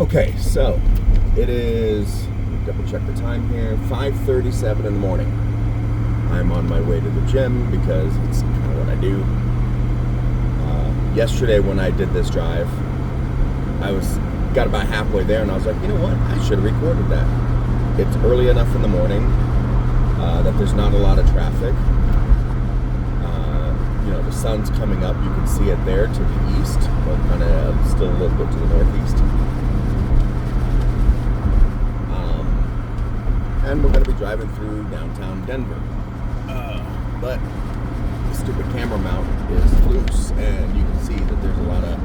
Okay, so it is, double check the time here, 5:37 in the morning. I'm on my way to the gym because it's kind of what I do. Yesterday when I did this drive, got about halfway there and I was like, you know what, I should have recorded that. It's early enough in the morning that there's not a lot of traffic. The sun's coming up, you can see it there to the east, but kind of still a little bit to the northeast. And we're going to be driving through downtown Denver. But the stupid camera mount is loose, and you can see that there's a lot of,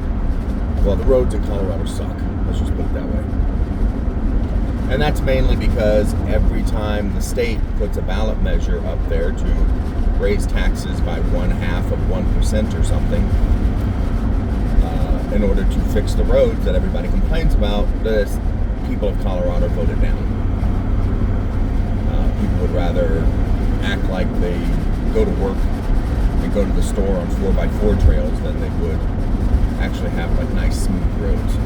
the roads in Colorado suck. Let's just put it that way. And that's mainly because every time the state puts a ballot measure up there to raise taxes by 0.5% or something, in order to fix the roads that everybody complains about, the people of Colorado voted down. People would rather act like they go to work and go to the store on 4x4 trails than they would actually have like nice smooth roads.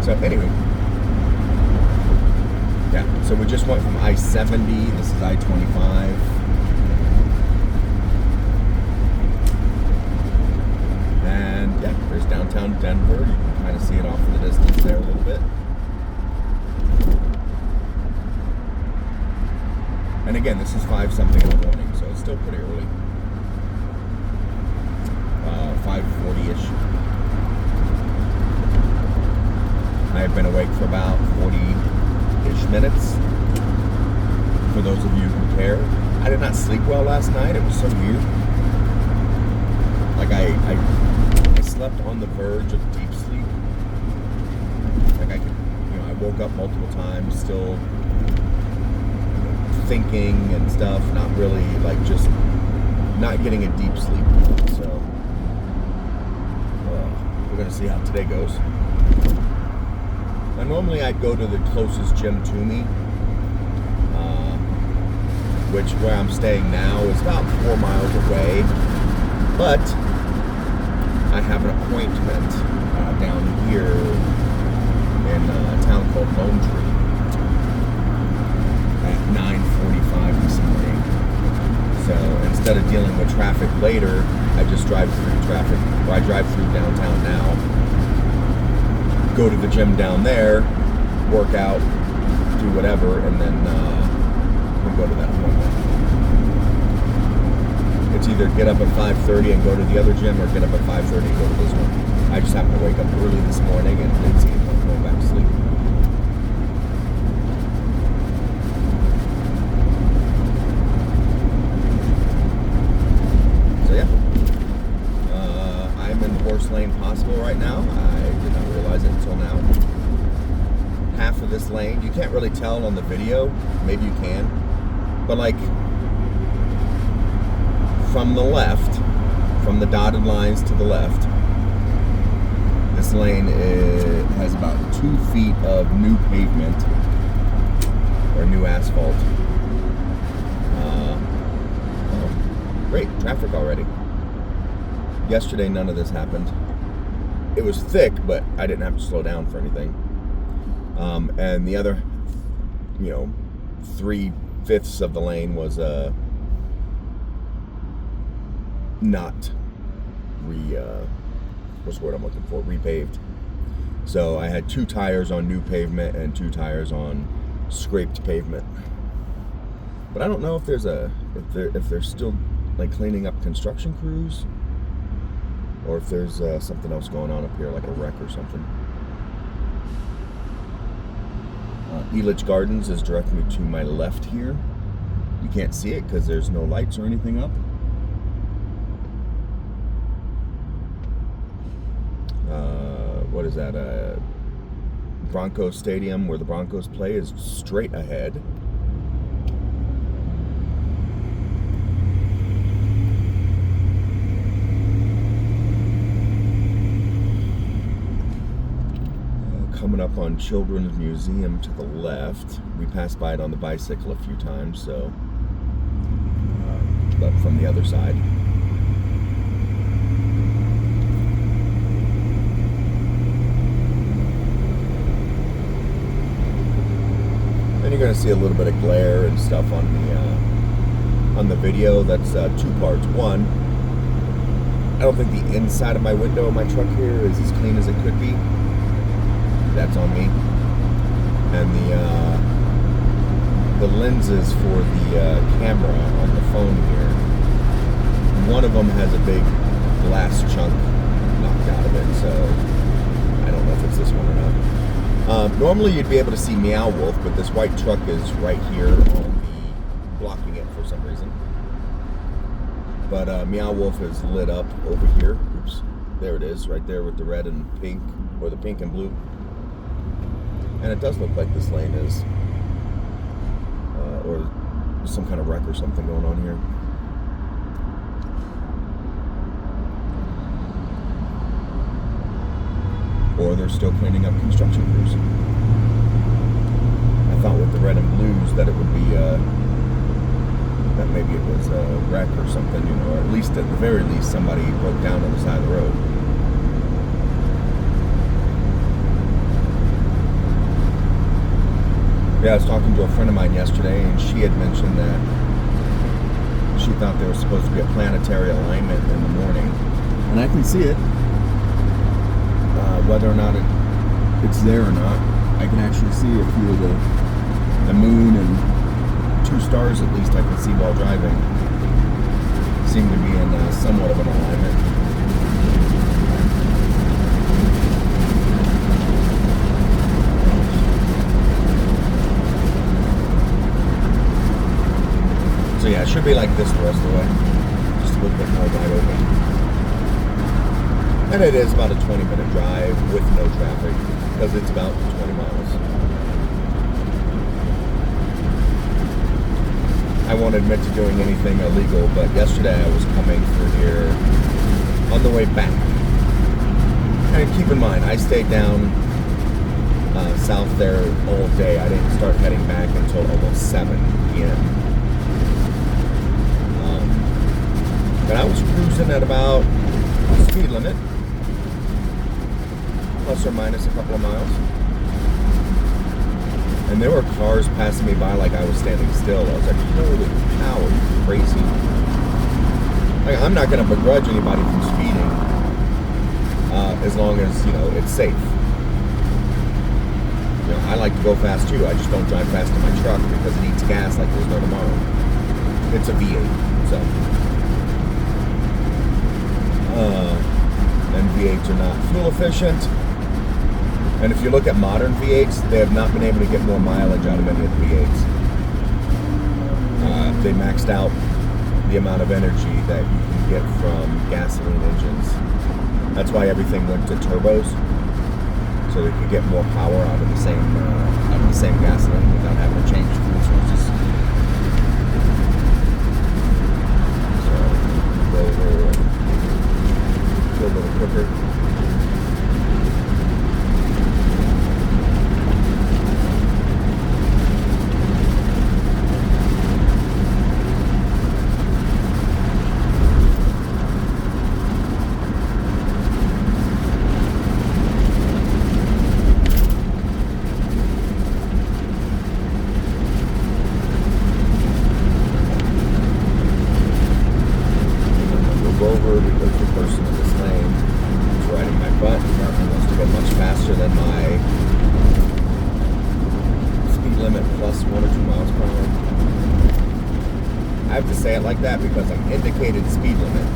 So anyway, yeah, so we just went from I-70, this is I-25. And yeah, there's downtown Denver. You can kind of see it off in the distance there a little bit. And again, this is 5-something in the morning, so it's still pretty early. 5:40-ish. I have been awake for about 40-ish minutes. For those of you who care, I did not sleep well last night. It was so weird. Like I slept on the verge of deep sleep. Like I woke up multiple times, still thinking and stuff, not really, like, just not getting a deep sleep. So we're gonna see how today goes. Now normally I'd go to the closest gym to me, which where I'm staying now is about 4 miles away, but I have an appointment down here in a town called Lone Tree at 9:45 this morning. So instead of dealing with traffic later, I just drive through traffic, or I drive through downtown now, go to the gym down there, work out, do whatever, and then we go to that appointment. It's either get up at 5:30 and go to the other gym, or get up at 5:30 and go to this one. I just happened to wake up early this morning and didn't see any point going back to sleep. Lane possible right now. I did not realize it until now. Half of this lane, you can't really tell on the video, maybe you can, but like from the left, from the dotted lines to the left, this lane has about 2 feet of new pavement or new asphalt. Great, traffic already. Yesterday, none of this happened. It was thick, but I didn't have to slow down for anything. And the other, 3/5 of the lane was not what's the word I'm looking for? Repaved. So I had 2 tires on new pavement and 2 tires on scraped pavement. But I don't know if if they're still like cleaning up construction crews, or if there's something else going on up here, like a wreck or something. Elitch Gardens is directly to my left here. You can't see it because there's no lights or anything up. What is that? Broncos Stadium, where the Broncos play, is straight ahead. Coming up on Children's Museum to the left. We passed by it on the bicycle a few times, so but from the other side. going to see a little bit of glare and stuff on the video. That's two parts. One, I don't think the inside of my window of my truck here is as clean as it could be. That's on me. And the lenses for the camera on the phone here, one of them has a big glass chunk knocked out of it, so I don't know if it's this one or not. Normally you'd be able to see Meow Wolf, but this white truck is right here blocking it for some reason. But Meow Wolf is lit up over here. Oops, there it is, right there with the red and pink, or the pink and blue. And it does look like this lane is, or some kind of wreck or something going on here. Or they're still cleaning up construction crews. I thought with the red and blues that it would be, that maybe it was a wreck or something, you know, or at least at the very least somebody broke down on the side of the road. Yeah, I was talking to a friend of mine yesterday, and she had mentioned that she thought there was supposed to be a planetary alignment in the morning, and I can see it. Whether or not it's there or not, I can actually see a few of the moon and two stars at least I can see while driving. Seem to be in somewhat of an alignment. So yeah, it should be like this the rest of the way. Just a little bit more wide open. And it is about a 20-minute drive with no traffic, because it's about 20 miles. I won't admit to doing anything illegal, but yesterday I was coming through here on the way back. And keep in mind, I stayed down south there all day. I didn't start heading back until almost 7 p.m. But I was cruising at about speed limit, plus or minus a couple of miles. And there were cars passing me by like I was standing still. I was like, holy cow, are you crazy? Like, I'm not going to begrudge anybody from speeding as long as, you know, it's safe. You know, I like to go fast too. I just don't drive fast in my truck because it eats gas like there's no tomorrow. It's a V8, so... and V8s are not fuel efficient. And if you look at modern V8s, they have not been able to get more mileage out of any of the V8s. They maxed out the amount of energy that you can get from gasoline engines. That's why everything went to turbos, so they could get more power out of the same gasoline without having to change fuel sources. So go over and go a little quicker. Over because the person in this lane is riding my butt and wants to go much faster than my speed limit plus 1 or 2 miles per hour. I have to say it like that because I'm indicated speed limit,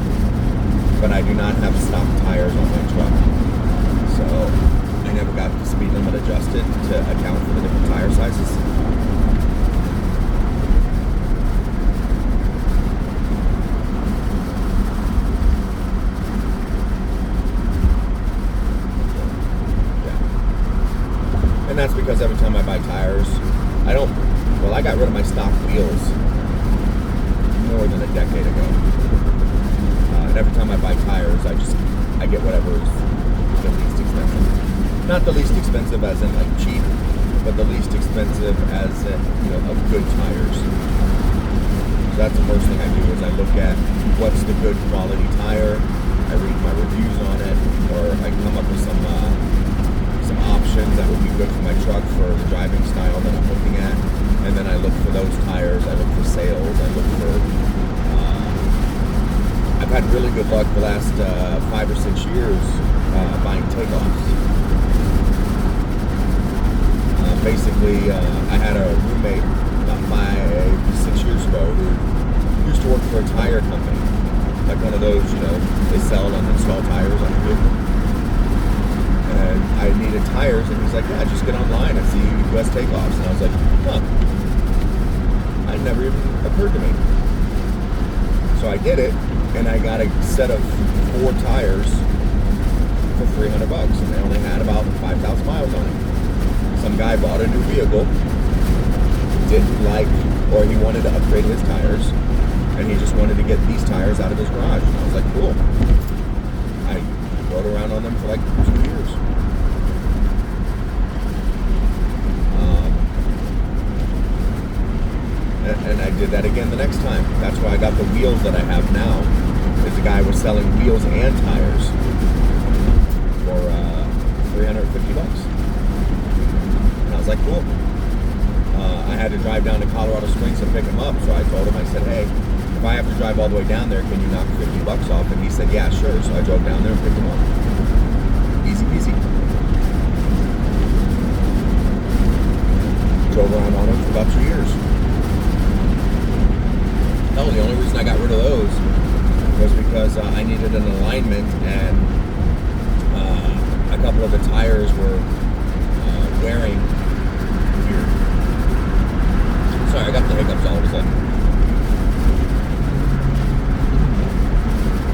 but I do not have stock tires on my truck. So I never got the speed limit adjusted to account for the different tire sizes. And that's because every time I buy tires, I got rid of my stock wheels more than a decade ago. And every time I buy tires, I get whatever is the least expensive. Not the least expensive as in like cheap, but the least expensive as in, you know, of good tires. So that's the first thing I do is I look at what's the good quality tire. I read my reviews on it, or I come up with some some options that would be good for my truck for the driving style that I'm looking at. And then I look for those tires. I look for sales. I look for. I've had really good luck the last 5 or 6 years buying takeoffs. Basically, I had a roommate about 6 years ago who used to work for a tire company, like one of those, they sell and install tires on the vehicle. And I needed tires, and he's like, yeah, just get online and see US takeoffs. And I was like, huh, it never even occurred to me. So I did it, and I got a set of 4 tires for $300, and they only had about 5,000 miles on it. Some guy bought a new vehicle, didn't like, or he wanted to upgrade his tires, and he just wanted to get these tires out of his garage. And I was like, cool. I rode around on them for like 2 years. And I did that again the next time. That's why I got the wheels that I have now. Is the guy was selling wheels and tires for $350. And I was like, cool. I had to drive down to Colorado Springs to pick him up, so I told him, I said, hey, if I have to drive all the way down there, can you knock $50 off? And he said, yeah, sure. So I drove down there and picked him up. Easy peasy. Drove around on him for about 2 years. Hell, the only reason I got rid of those was because I needed an alignment, and a couple of the tires were wearing weird. Sorry, I got the hiccups all of a sudden.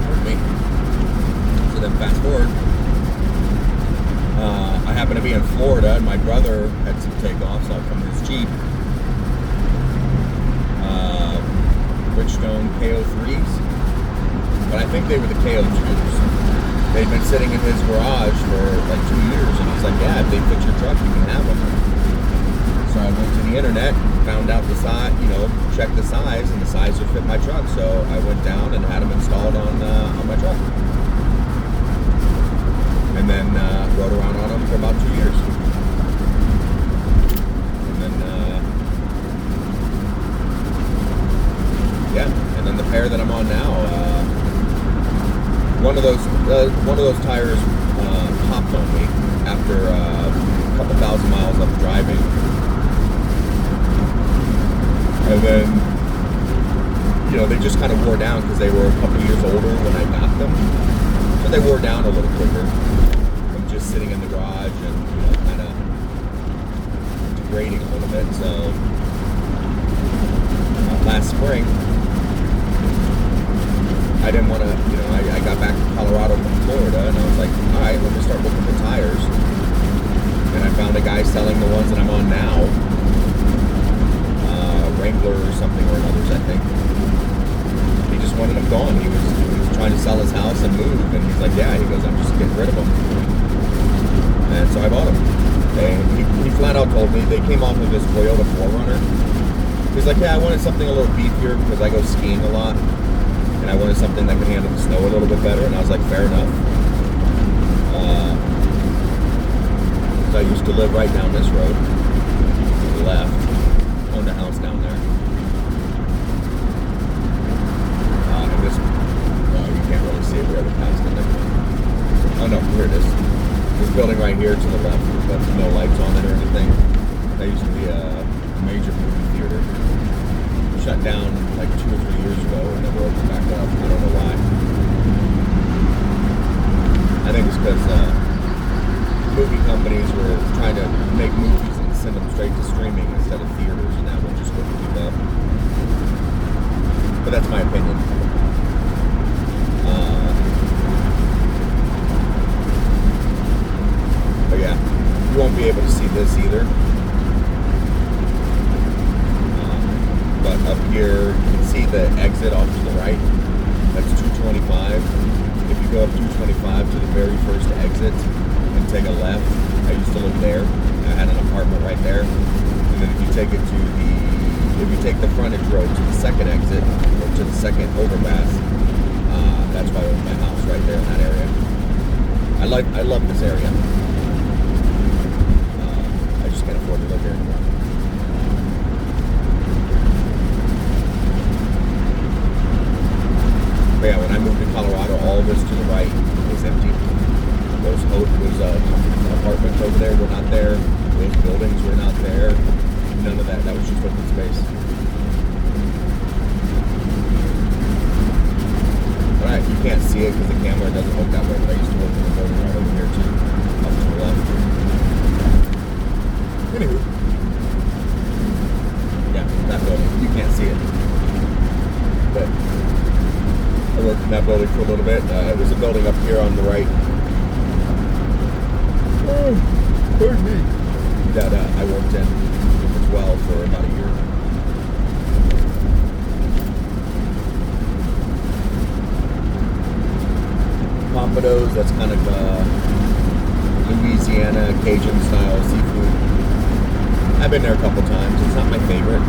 Pardon me. So then fast forward, I happened to be in Florida, and my brother had some takeoffs out from his Jeep. Bridgestone KO3s, but I think they were the KO2s. They'd been sitting in his garage for like 2 years, and he's like, yeah, if they fit your truck, you can have them. So I went to the internet, found out the size, checked the size, and the size would fit my truck. So I went down and had them installed on my truck. And then rode around on them for about 2 years. And then the pair that I'm on now, one of those tires popped on me after a couple thousand miles of driving, and then they just kind of wore down because they were a couple years older when I got them, so they wore down a little quicker from just sitting in the garage and kind of degrading a little bit. So last spring, I didn't want to, I got back to Colorado from Florida, and I was like, all right, let me start looking for tires. And I found a guy selling the ones that I'm on now, Wrangler or something or others, I think. He just wanted them gone. He was trying to sell his house and move, and he's like, yeah, he goes, I'm just getting rid of them. And so I bought them. And he flat out told me, they came off of his Toyota 4Runner. He's like, yeah, I wanted something a little beefier because I go skiing a lot. And I wanted something that could handle the snow a little bit better, and I was like, fair enough. So I used to live right down this road, to the left, owned a house down there. And this, you can't really see it, we haven't passed it. Oh no, here it is. This building right here to the left, but no lights on it or anything. That used to be a major movie theater. Shut down like 2 or 3 years ago and never opened back up. I don't know why. I think it's because movie companies were trying to make movies and send them straight to streaming instead of theaters, and that one just couldn't keep up. But that's my opinion. But yeah, you won't be able to see this either. But up here, you can see the exit off to the right. That's 225. If you go up 225 to the very first exit and take a left, I used to live there. I had an apartment right there. And then if you take the frontage road to the second exit, or to the second overpass, that's why I own my house right there in that area. I love this area. where we live here anymore. But yeah, when I moved to Colorado, all of this to the right was empty. Those apartments over there were not there. Those buildings were not there. None of that. That was just open space. Alright, you can't see it because the camera doesn't look that way, but I used to work in the building right over here too. Up to the left. Anywho. Yeah, that building. You can't see it. But I worked in that building for a little bit. There's a building up here on the right. Oh, pardon me. That I worked in as well for about a year. Pompadours, that's kind of Louisiana Cajun style seafood. I've been there a couple times. It's not my favorite.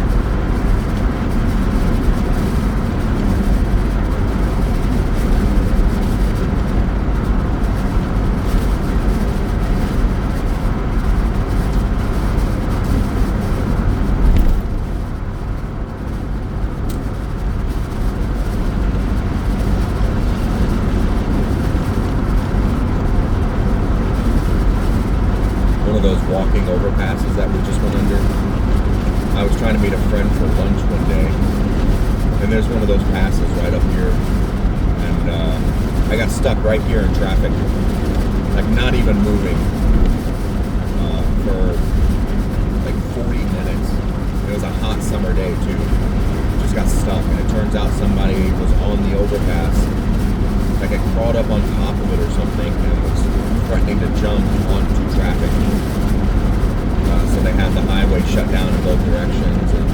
Those walking overpasses that we just went under. I was trying to meet a friend for lunch one day, and there's one of those passes right up here, and I got stuck right here in traffic, like not even moving for like 40 minutes. It was a hot summer day too. Just got stuck, and it turns out somebody was on the overpass, like I crawled up on top of it or something, and was trying to jump onto traffic. So they had the highway shut down in both directions, and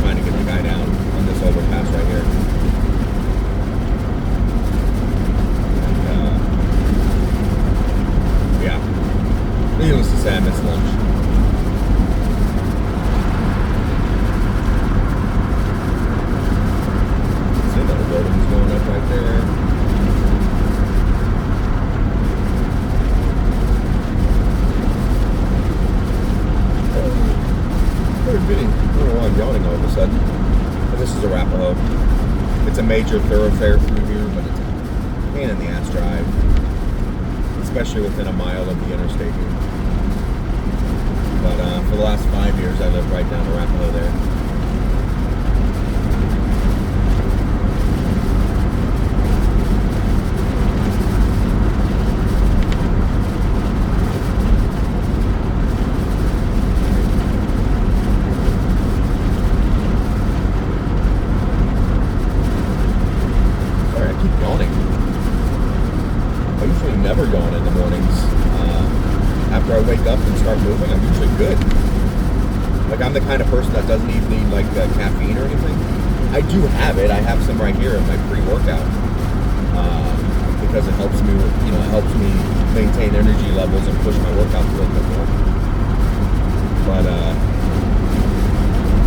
trying to get the guy down on this overpass right here. And yeah, needless to say, I missed lunch. See another building's going up right there. I don't know why I'm yawning all of a sudden. But this is Arapahoe. It's a major thoroughfare through here, but it's a pain in the ass drive, especially within a mile of the interstate here. But for the last 5 years, I lived right down Arapahoe there. Never yawn in the mornings. After I wake up and start moving, I'm usually good. Like, I'm the kind of person that doesn't even need like caffeine or anything. I do have it. I have some right here in my pre-workout because it helps me with, it helps me maintain energy levels and push my workouts a little bit more. But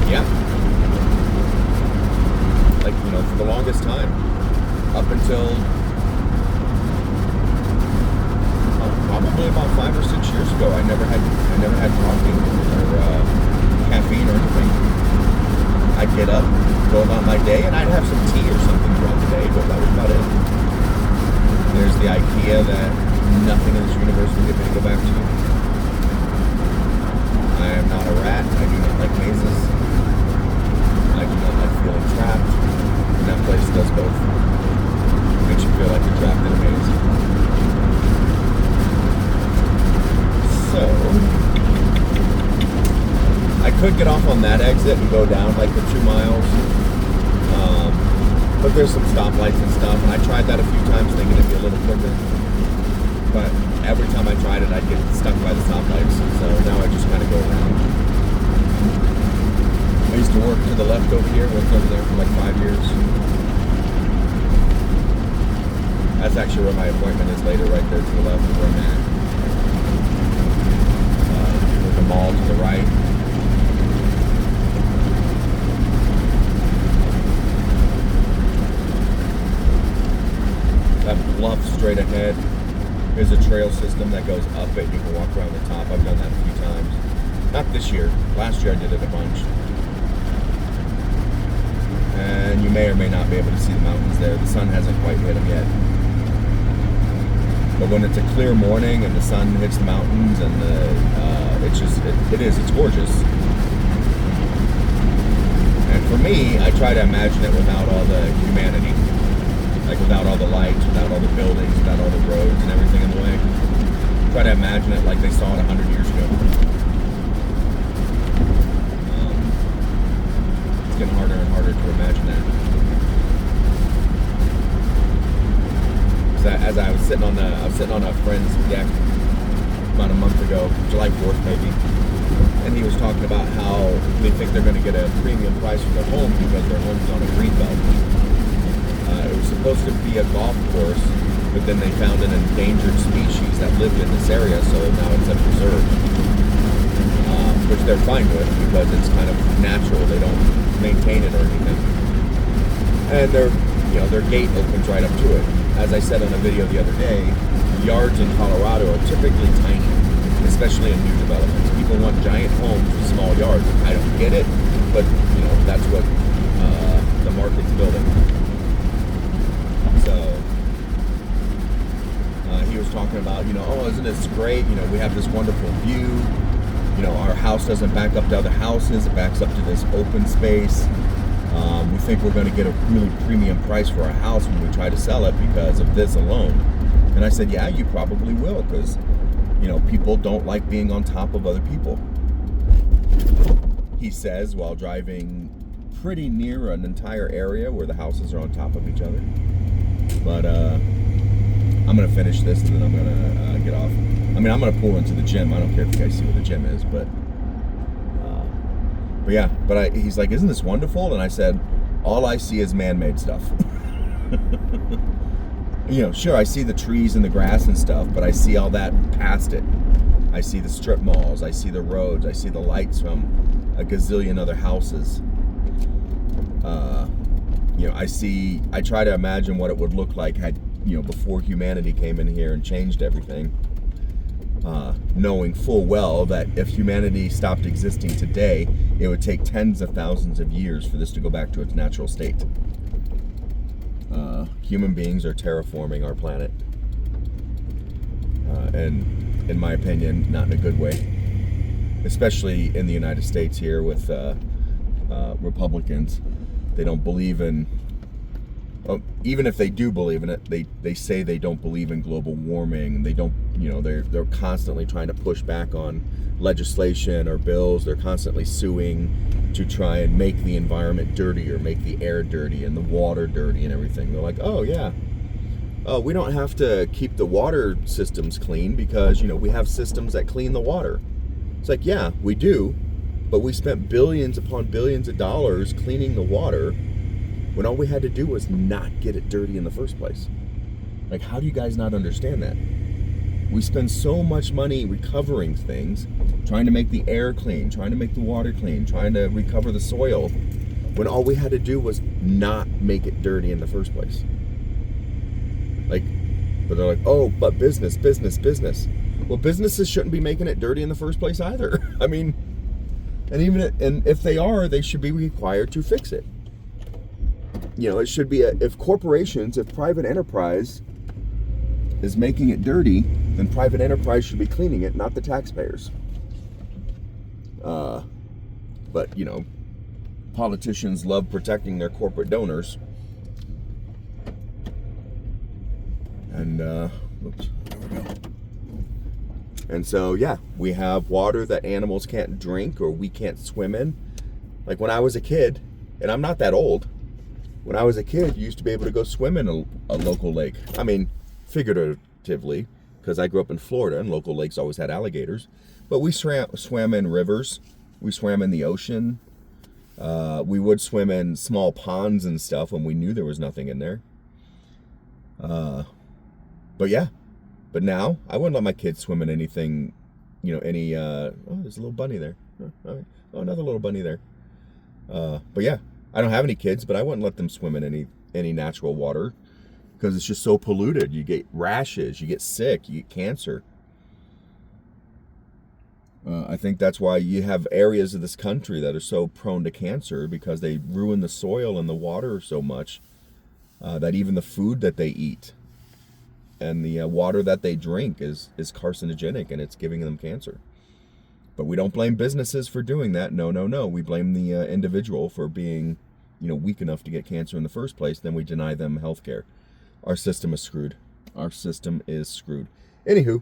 yeah, like for the longest time, up until probably about 5 or 6 years ago, I never had coffee or caffeine or anything. I'd get up, go about my day, and I'd have some tea or something throughout the day, but that was about it. There's the idea that nothing in this universe will get me to go back to. I am not a rat. I do not like mazes. I do not like feeling trapped. And that place does both. It makes you feel like you're trapped in a maze. So, I could get off on that exit and go down like the 2 miles, but there's some stoplights and stuff, and I tried that a few times thinking it'd be a little quicker, but every time I tried it I'd get stuck by the stoplights, so now I just kind of go around. I used to work to the left over here, worked over there for like 5 years. That's actually where my appointment is later, right there to the left of where I'm at. The mall to the right. That bluff straight ahead is a trail system that goes up it. You can walk around the top. I've done that a few times. Not this year. Last year I did it a bunch. And you may or may not be able to see the mountains there. The sun hasn't quite hit them yet. But when it's a clear morning and the sun hits the mountains, and it's gorgeous. And for me, I try to imagine it without all the humanity. Like without all the lights, without all the buildings, without all the roads and everything in the way. Try to imagine it like they saw it 100 years ago. It's getting harder and harder to imagine that. As I was sitting on a friend's deck about a month ago, July 4th maybe, and he was talking about how they think they're going to get a premium price for their home because their home's on a green belt. It was supposed to be a golf course, but then they found an endangered species that lived in this area, so now it's a preserve, which they're fine with because it's kind of natural. They don't maintain it or anything, and their gate opens right up to it. As I said on a video the other day, yards in Colorado are typically tiny, especially in new developments. People want giant homes with small yards. I don't get it, but that's what the market's building. So he was talking about, oh, isn't this great? We have this wonderful view. Our house doesn't back up to other houses. It backs up to this open space. We think we're going to get a really premium price for our house when we try to sell it because of this alone. And I said, yeah, you probably will, because people don't like being on top of other people. He says while driving pretty near an entire area where the houses are on top of each other. But I'm going to finish this and then I'm going to get off. I'm going to pull into the gym. I don't care if you guys see where the gym is, but yeah. He's like, isn't this wonderful? And I said, all I see is man-made stuff. Sure, I see the trees and the grass and stuff, but I see all that past it. I see the strip malls, I see the roads, I see the lights from a gazillion other houses. I try to imagine what it would look like before humanity came in here and changed everything. Knowing full well that if humanity stopped existing today, it would take tens of thousands of years for this to go back to its natural state. Human beings are terraforming our planet. And in my opinion, not in a good way. Especially in the United States here with Republicans. They don't believe in, even if they do believe in it, they say they don't believe in global warming. They don't, they're constantly trying to push back on legislation or bills. They're constantly suing to try and make the environment dirty or make the air dirty and the water dirty and everything. They're like, oh yeah, we don't have to keep the water systems clean because, we have systems that clean the water. It's like, yeah, we do, but we spent billions upon billions of dollars cleaning the water when all we had to do was not get it dirty in the first place. Like, how do you guys not understand that? We spend so much money recovering things, trying to make the air clean, trying to make the water clean, trying to recover the soil, when all we had to do was not make it dirty in the first place. But they're like, oh, but business. Well, businesses shouldn't be making it dirty in the first place either. And if they are, they should be required to fix it. It should be if private enterprise is making it dirty, then private enterprise should be cleaning it, not the taxpayers. But politicians love protecting their corporate donors. And, oops, there we go. And so, yeah, we have water that animals can't drink or we can't swim in. Like when I was a kid, and I'm not that old, when I was a kid, you used to be able to go swim in a local lake. Figuratively, because I grew up in Florida and local lakes always had alligators. But we swam in rivers. We swam in the ocean. We would swim in small ponds and stuff when we knew there was nothing in there. But now I wouldn't let my kids swim in anything, oh, there's a little bunny there. Oh, another little bunny there. But yeah, I don't have any kids, but I wouldn't let them swim in any natural water because it's just so polluted. You get rashes, you get sick, you get cancer. I think that's why you have areas of this country that are so prone to cancer, because they ruin the soil and the water so much that even the food that they eat and the water that they drink is carcinogenic, and it's giving them cancer. But we don't blame businesses for doing that. No, no, no. We blame the individual for being, weak enough to get cancer in the first place. Then we deny them health care. Our system is screwed. Our system is screwed. Anywho,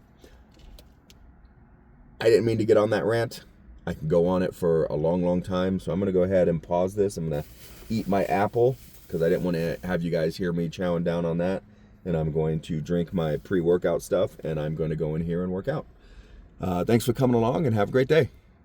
I didn't mean to get on that rant. I can go on it for a long, long time. So I'm going to go ahead and pause this. I'm going to eat my apple because I didn't want to have you guys hear me chowing down on that. And I'm going to drink my pre-workout stuff, and I'm going to go in here and work out. Thanks for coming along, and have a great day.